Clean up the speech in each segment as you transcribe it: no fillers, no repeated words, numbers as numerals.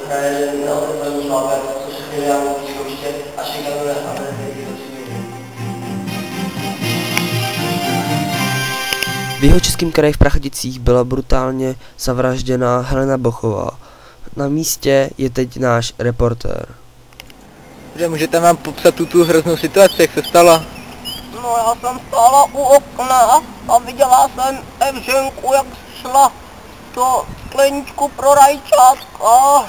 hraje neotevřený šlápek, což je chvíli pískoště a šikanuje americký docílení. V Jihočeském kraji v Prachaticích byla brutálně zavražděna Helena Bochová. Na místě je teď náš reportér. Můžete vám popsat tu hroznou situaci, jak se stala? No já jsem stála u okna a viděla jsem Evženku, jak šla do skleničku pro rajčátka.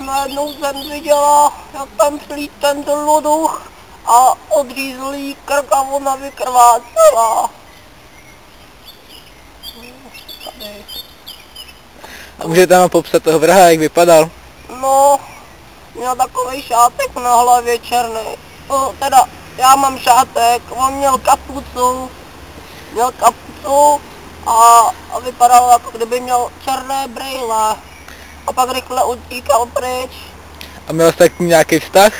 Najednou jsem viděla, jak tam přilít ten zloduch a odřízl jí krk a ona vykrvácela. A můžete vám popsat toho vraha, jak vypadal? No, měl takový šátek na hlavě černý. No, teda, já mám šátek, on měl kapucu a vypadalo, jako kdyby měl černé brejle. A pak rychle utíkal pryč. A měl jste k ní nějaký vztah?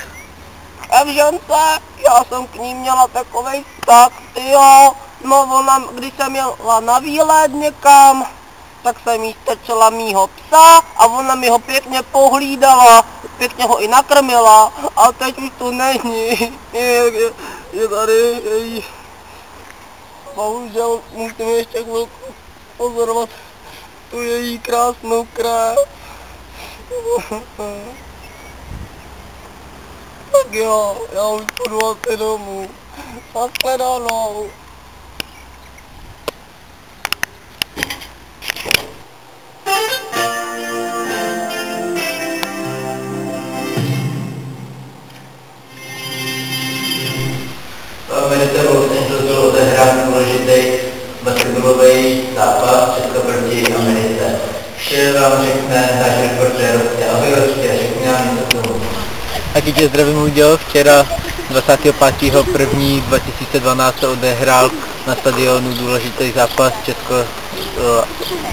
K Evžence, já jsem k ní měla takovej vztah, jo. No ona, když jsem jela na výlet někam, tak jsem jí strčila mýho psa a ona mi ho pěkně pohlídala, pěkně ho i nakrmila, a teď už tu není. Je tady její... Bohužel musím ještě chvilku pozorovat tu její krásnou krev. Tak jo, já už půjdu asi domů. Nashledanou. Americe v Los Angeles byl odehrán důležitý basketbalový zápas Česko proti Americe. Vše vám řekne náš reportér. Ahoj Rostě, řekni nám něco k tomu. Taky tě zdravím udělal. Včera 25.1.2012 se odehrál na stadionu důležitý zápas Česko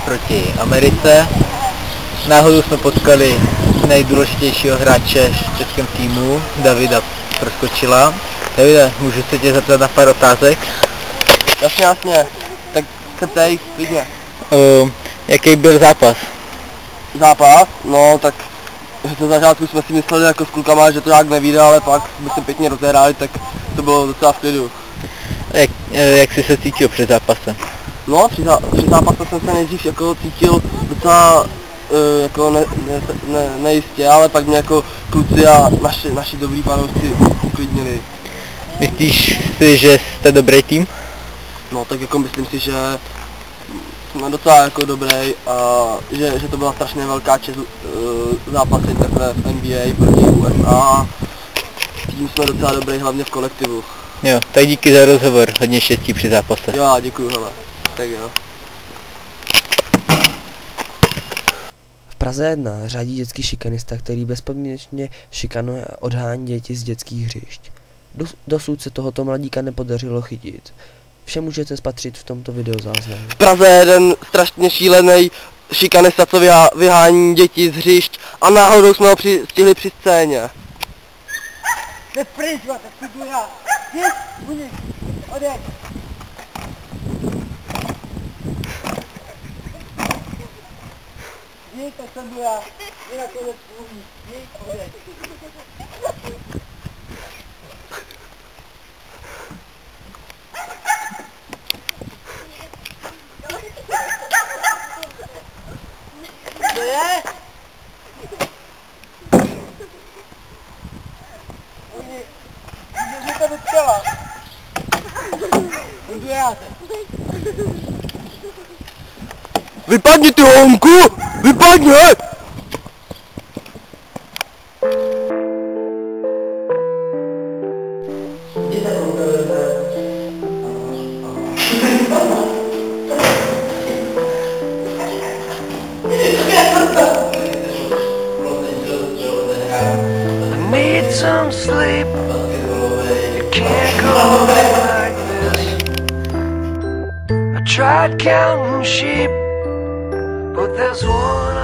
proti Americe. Náhodou jsme potkali nejdůležitějšího hráče v českém týmu, Davida Proskočila. Davide, můžu se tě zeptat na pár otázek? Jasně, tak se ptej, klidně. Jaký byl zápas? Zápas? No tak na začátku jsme si mysleli jako s klukama, že to nějak nevíde, ale pak jsme se pěkně rozehráli, tak to bylo docela v klidu. Jak jsi se cítil před zápasem? No, při zápase jsem se nejdřív jako cítil docela jako nejistě, ale pak mě jako kluci a naši dobrý fanoušci uklidnili. Myslíš si, že jste dobrý tým? No tak jako myslím si, že jsme docela jako dobrý a že to byla strašně velká čest zápasit takhle v NBA proti USA. Tím jsme docela dobrý, hlavně v kolektivu. Jo, tak díky za rozhovor, hodně štěstí při zápase. Jo, děkuju, hele. Tak jo. V Praze 1 řádí dětský šikanista, který bezpodmínečně šikanuje a odhání děti z dětských hřišť. Dosud se tohoto mladíka nepodařilo chytit. Vše můžete spatřit v tomto videozáznamu. V Praze je jeden strašně šílený šikanista, co vyhání děti z hřišť, a náhodou jsme ho stihli při scéně. Jde pryč, tak si jdu já. Jdi, buď, odjeď. Jdi, tak se jdu já. Jdi nakonec mluví. Jdi, odjeď. Vypadni ty honku! Vypadni! Need some sleep. You can't go on like this. I tried counting sheep, but there's one.